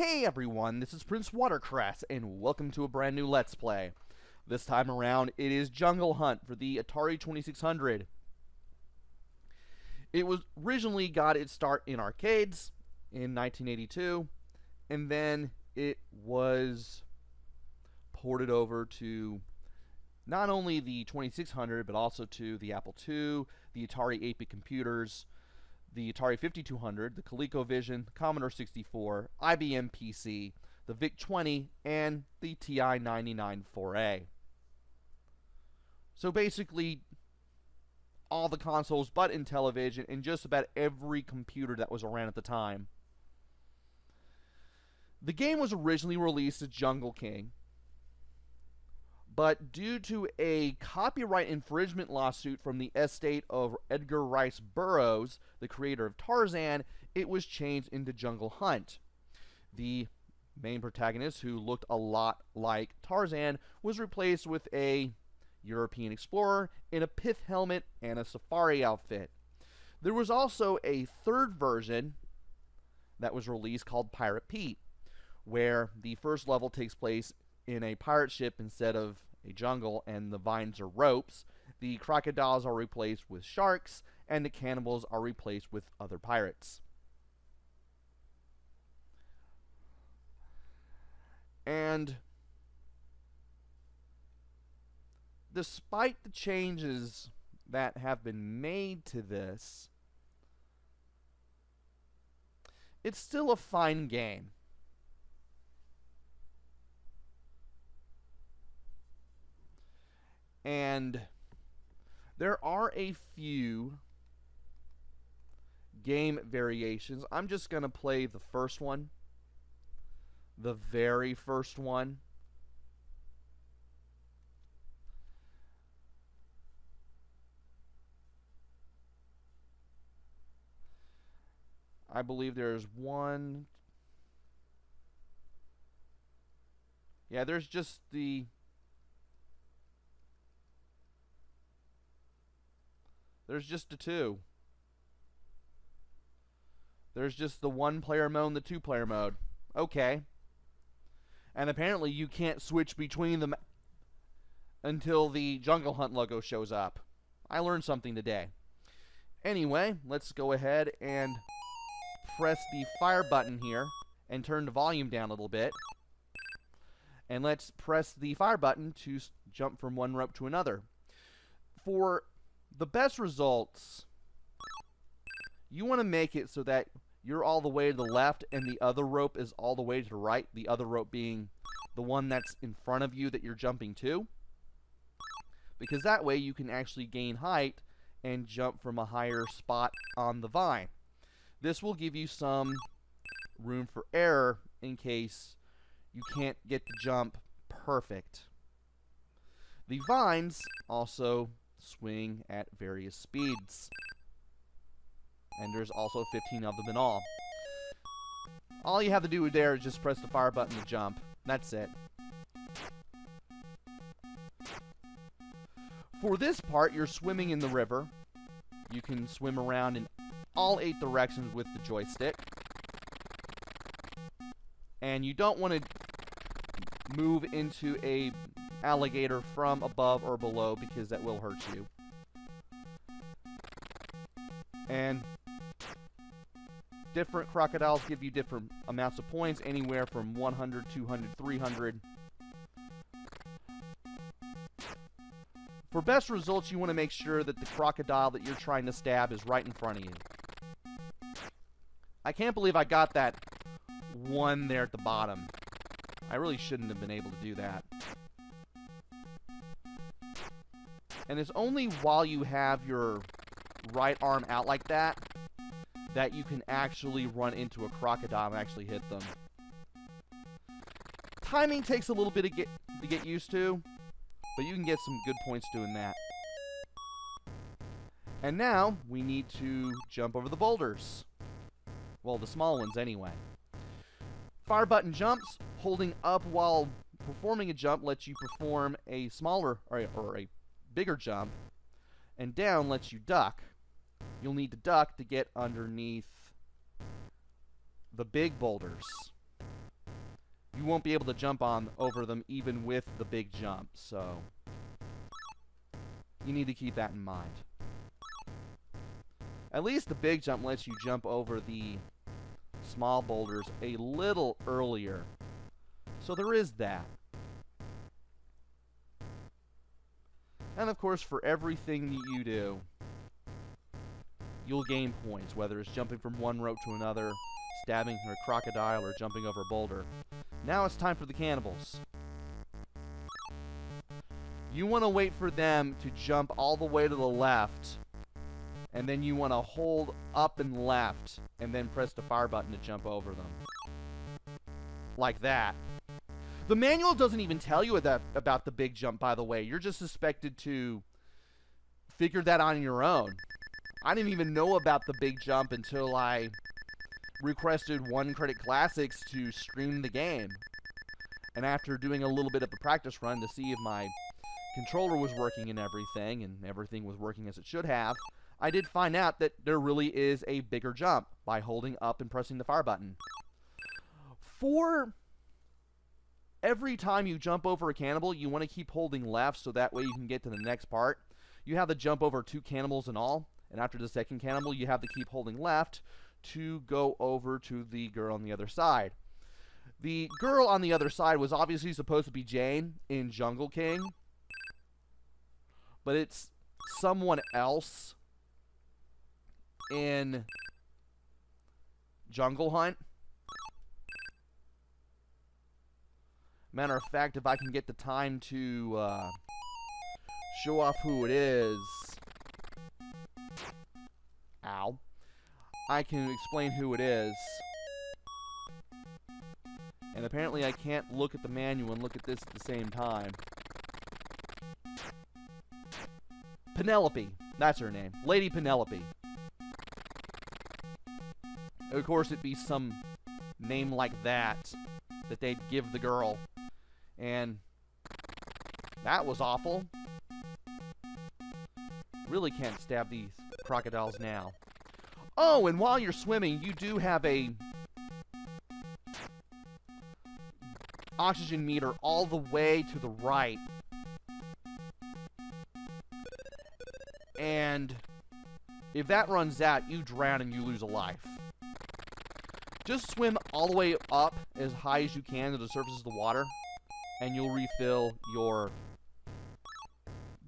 Hey everyone, this is PrinceWatercress, and welcome to a brand new Let's Play. This time around, it is Jungle Hunt for the Atari 2600. It was originally got its start in arcades in 1982, and then it was ported over to not only the 2600, but also to the Apple II, the Atari 8-bit computers, the Atari 5200, the ColecoVision, Commodore 64, IBM PC, the VIC-20, and the TI-99 4A. So basically, all the consoles but Intellivision and just about every computer that was around at the time. The game was originally released as Jungle King, but due to a copyright infringement lawsuit from the estate of Edgar Rice Burroughs, the creator of Tarzan, it was changed into Jungle Hunt. The main protagonist, who looked a lot like Tarzan, was replaced with a European explorer in a pith helmet and a safari outfit. There was also a third version that was released called Pirate Pete, where the first level takes place in a pirate ship instead of a jungle, and the vines are ropes. The crocodiles are replaced with sharks, and the cannibals are replaced with other pirates. And despite the changes that have been made to this, it's still a fine game. And there are a few game variations. I'm just going to play the first one. The very first one. I believe there's one. Yeah, there's just the... There's just the two. There's just the one-player mode and the two-player mode. Okay. And apparently you can't switch between them until the Jungle Hunt logo shows up. I learned something today. Anyway, let's go ahead and press the fire button here and turn the volume down a little bit. And let's press the fire button to jump from one rope to another. For the best results, you want to make it so that you're all the way to the left and the other rope is all the way to the right, the other rope being the one that's in front of you that you're jumping to. Because that way you can actually gain height and jump from a higher spot on the vine. This will give you some room for error in case you can't get the jump perfect. The vines also swing at various speeds, and there's also 15 of them in all. All you have to do there is just press the fire button to jump. That's it. For this part, you're swimming in the river. You can swim around in all 8 directions with the joystick, and you don't want to move into a alligator from above or below because that will hurt you. And different crocodiles give you different amounts of points, anywhere from 100, 200, 300. For best results, you want to make sure that the crocodile that you're trying to stab is right in front of you. I can't believe I got that one there at the bottom. I really shouldn't have been able to do that. And it's only while you have your right arm out like that that you can actually run into a crocodile and actually hit them. Timing takes a little bit to get used to, but you can get some good points doing that. And now we need to jump over the boulders. Well, the small ones anyway. Fire button jumps. Holding up while performing a jump lets you perform a smaller or a bigger jump, and down lets you duck. You'll need to duck to get underneath the big boulders. you won't be able to jump over them even with the big jump. So you need to keep that in mind. At least the big jump lets you jump over the small boulders a little earlier. So there is that. And of course, for everything that you do, you'll gain points, whether it's jumping from one rope to another, stabbing a crocodile, or jumping over a boulder. Now it's time for the cannibals. You want to wait for them to jump all the way to the left, and then you want to hold up and left, and then press the fire button to jump over them. Like that. The manual doesn't even tell you about the big jump, by the way. You're just expected to figure that on your own. I didn't even know about the big jump until I requested One Credit Classics to stream the game. And after doing a little bit of a practice run to see if my controller was working and everything was working as it should have, I did find out that there really is a bigger jump by holding up and pressing the fire button. For every time you jump over a cannibal, you want to keep holding left so that way you can get to the next part. You have to jump over 2 cannibals in all, and after the second cannibal, you have to keep holding left to go over to the girl on the other side. The girl on the other side was obviously supposed to be Jane in Jungle King, but it's someone else in Jungle Hunt. Matter of fact, if I can get the time to show off who it is, I can explain who it is. And apparently I can't look at the manual and look at this at the same time. Penelope. That's her name. Lady Penelope. Of course, it'd be some name like that they'd give the girl. And that was awful. Really can't stab these crocodiles now. Oh, and while you're swimming, you do have a oxygen meter all the way to the right. And if that runs out, you drown and you lose a life. Just swim all the way up as high as you can to the surface of the water, and you'll refill your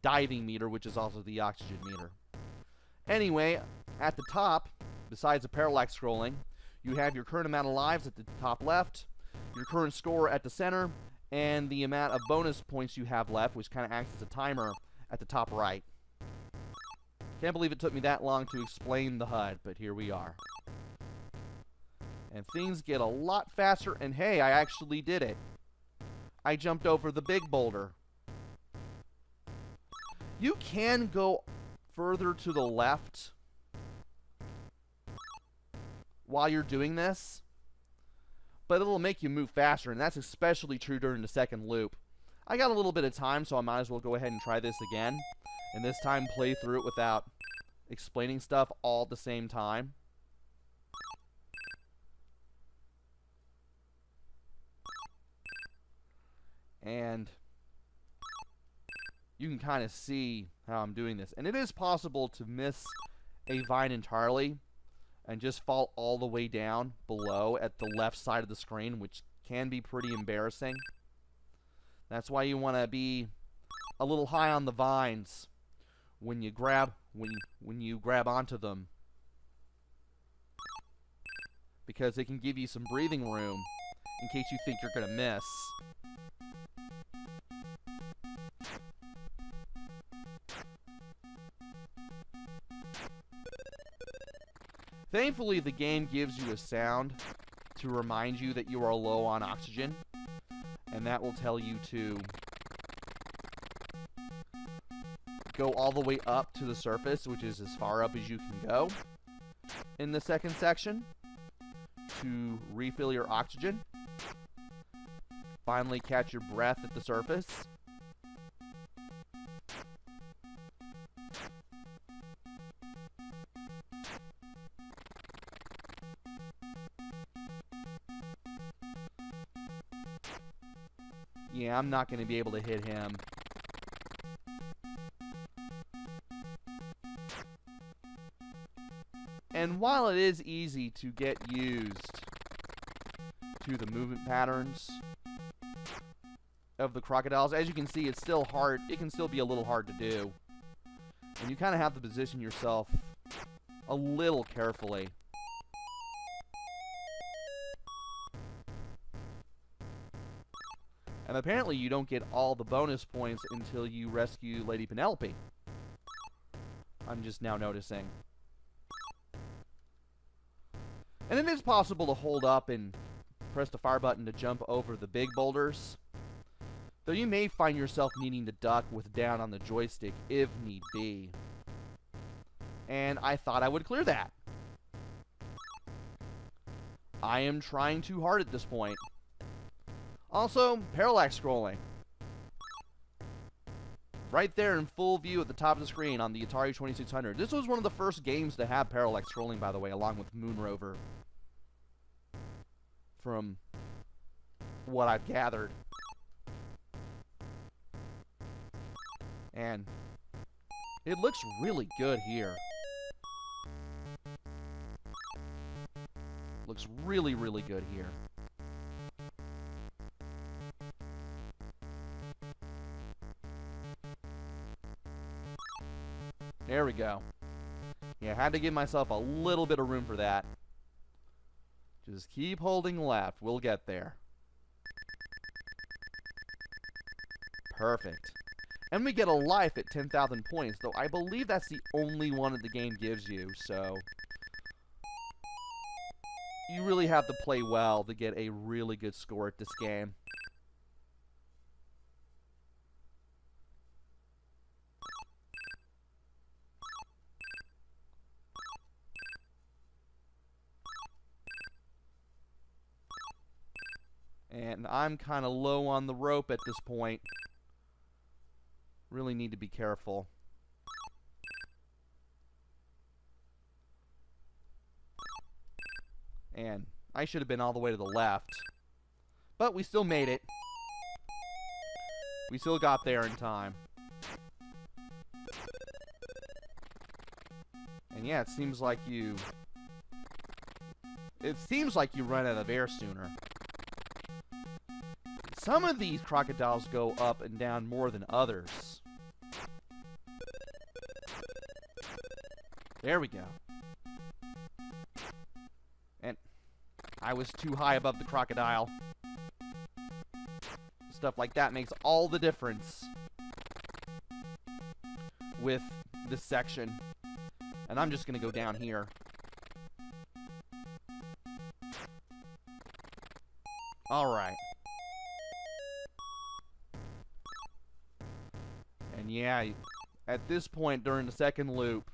diving meter, which is also the oxygen meter. Anyway, at the top, besides the parallax scrolling, you have your current amount of lives at the top left, your current score at the center, and the amount of bonus points you have left, which kind of acts as a timer at the top right. Can't believe it took me that long to explain the HUD, but here we are. And things get a lot faster, and hey, I actually did it. I jumped over the big boulder. You can go further to the left while you're doing this, but it'll make you move faster, and that's especially true during the second loop. I got a little bit of time, so I might as well go ahead and try this again, and this time play through it without explaining stuff all at the same time. And you can kind of see how I'm doing this. And it is possible to miss a vine entirely and just fall all the way down below at the left side of the screen, which can be pretty embarrassing. That's why you want to be a little high on the vines when you grab onto them, because it can give you some breathing room in case you think you're going to miss. Thankfully, the game gives you a sound to remind you that you are low on oxygen, and that will tell you to go all the way up to the surface, which is as far up as you can go in the second section, to refill your oxygen. Finally, catch your breath at the surface. Yeah, I'm not going to be able to hit him. And while it is easy to get used to the movement patterns of the crocodiles, as you can see, it's still hard. It can still be a little hard to do. And you kind of have to position yourself a little carefully. And apparently you don't get all the bonus points until you rescue Lady Penelope. I'm just now noticing. And it is possible to hold up and press the fire button to jump over the big boulders, though you may find yourself needing to duck with down on the joystick if need be. And I thought I would clear that. I am trying too hard at this point. Also, parallax scrolling. Right there in full view at the top of the screen on the Atari 2600. This was one of the first games to have parallax scrolling, by the way, along with Moon Rover. From what I've gathered. And it looks really good here. Looks really, really good here. There we go. Yeah, I had to give myself a little bit of room for that. Just keep holding left. We'll get there. Perfect. And we get a life at 10,000 points, though I believe that's the only one that the game gives you, so you really have to play well to get a really good score at this game. And I'm kind of low on the rope at this point. Really need to be careful. And I should have been all the way to the left. But we still made it. We still got there in time. And yeah, it seems like you run out of air sooner. Some of these crocodiles go up and down more than others. There we go. And I was too high above the crocodile. Stuff like that makes all the difference with this section. And I'm just going to go down here. Alright. And yeah, at this point during the second loop,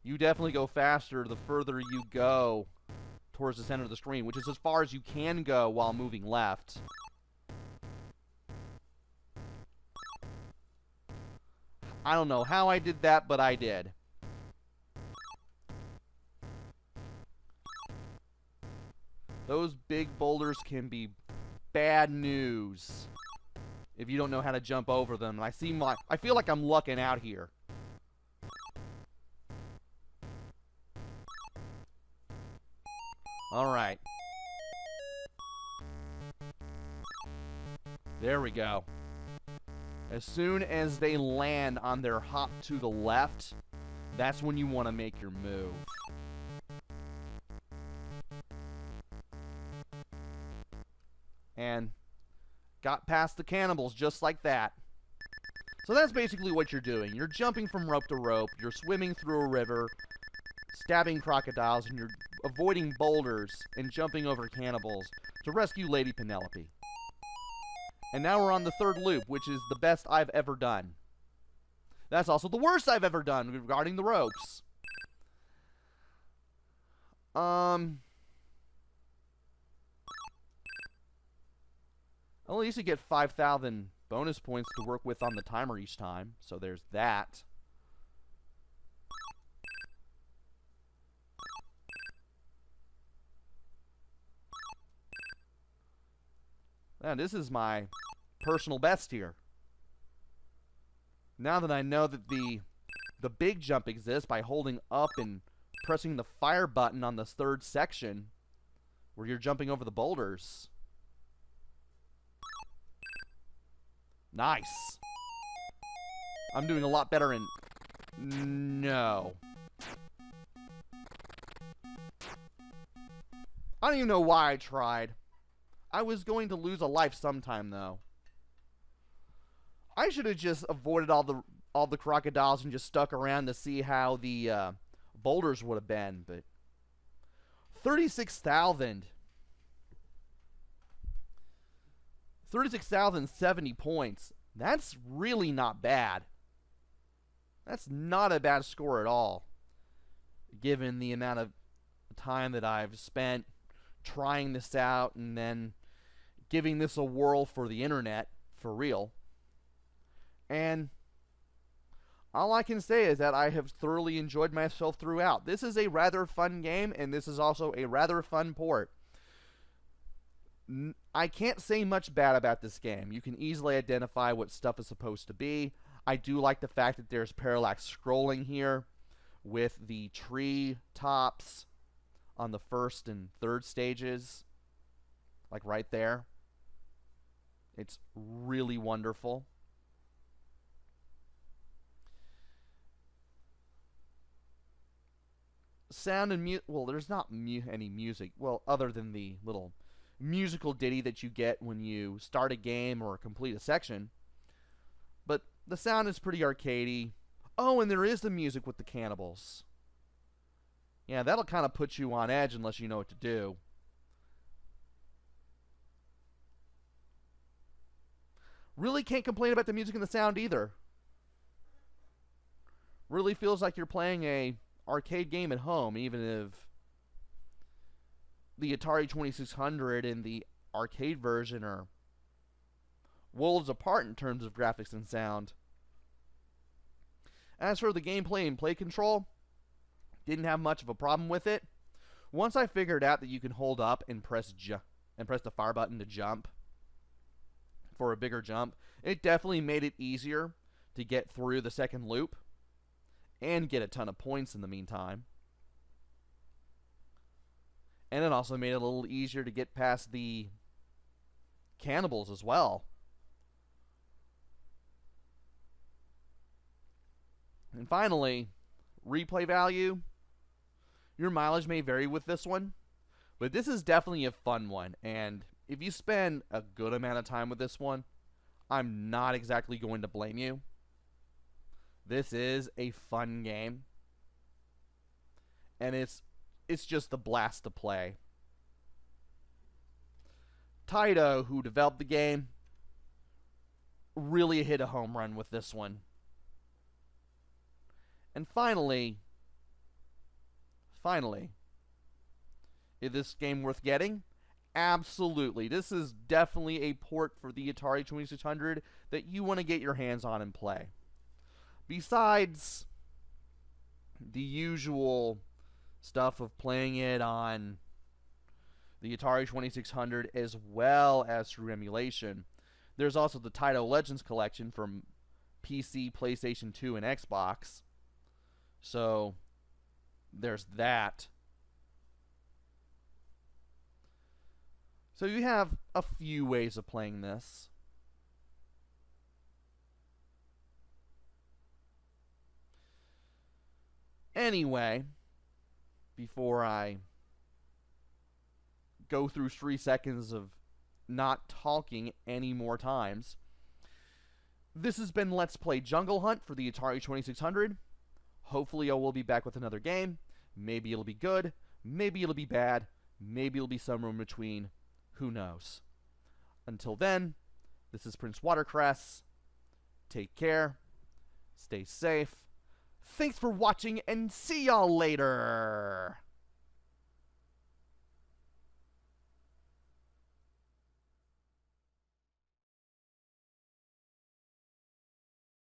you definitely go faster the further you go towards the center of the screen, which is as far as you can go while moving left. I don't know how I did that, but I did. Those big boulders can be bad news if you don't know how to jump over them. And I feel like I'm lucking out here. Alright. There we go. As soon as they land on their hop to the left, that's when you want to make your move. And got past the cannibals just like that. So that's basically what you're doing. You're jumping from rope to rope, you're swimming through a river, stabbing crocodiles, and you're avoiding boulders and jumping over cannibals to rescue Lady Penelope. And now we're on the third loop, which is the best I've ever done. That's also the worst I've ever done regarding the ropes. At least you get 5,000 bonus points to work with on the timer each time, so there's that. And this is my personal best here. Now that I know that the big jump exists by holding up and pressing the fire button on this third section where you're jumping over the boulders. Nice. I'm doing a lot better in... No. I don't even know why I tried. I was going to lose a life sometime, though. I should have just avoided all the crocodiles and just stuck around to see how the boulders would have been, but 36,000. 36,070 points. That's really not bad. That's not a bad score at all, given the amount of time that I've spent trying this out and then giving this a whirl for the internet, for real. And all I can say is that I have thoroughly enjoyed myself throughout. This is a rather fun game, and this is also a rather fun port. I can't say much bad about this game. You can easily identify what stuff is supposed to be. I do like the fact that there's parallax scrolling here with the tree tops on the first and third stages, like right there. It's really wonderful. Sound and music, well, there's not any music, well, other than the little musical ditty that you get when you start a game or complete a section. But the sound is pretty arcadey. Oh, and there is the music with the cannibals. Yeah, that'll kind of put you on edge unless you know what to do. Really can't complain about the music and the sound either. Really feels like you're playing a arcade game at home, even if the Atari 2600 and the arcade version are worlds apart in terms of graphics and sound. As for the gameplay and play control, didn't have much of a problem with it. Once I figured out that you can hold up and press the fire button to jump for a bigger jump, it definitely made it easier to get through the second loop and get a ton of points in the meantime. And it also made it a little easier to get past the cannibals as well. And finally, replay value. Your mileage may vary with this one, but this is definitely a fun one. And if you spend a good amount of time with this one, I'm not exactly going to blame you. This is a fun game, and it's just a blast to play. Taito, who developed the game, really hit a home run with this one. And finally, is this game worth getting? Absolutely. This is definitely a port for the Atari 2600 that you want to get your hands on and play. Besides the usual stuff of playing it on the Atari 2600 as well as through emulation, there's also the Taito Legends collection from PC, PlayStation 2, and Xbox. So there's that. So you have a few ways of playing this. Anyway, before I go through 3 seconds of not talking any more times, this has been Let's Play Jungle Hunt for the Atari 2600. Hopefully I will be back with another game. Maybe it'll be good, maybe it'll be bad, maybe it'll be somewhere in between. Who knows? Until then, this is PrinceWatercress. Take care. Stay safe. Thanks for watching, and see y'all later!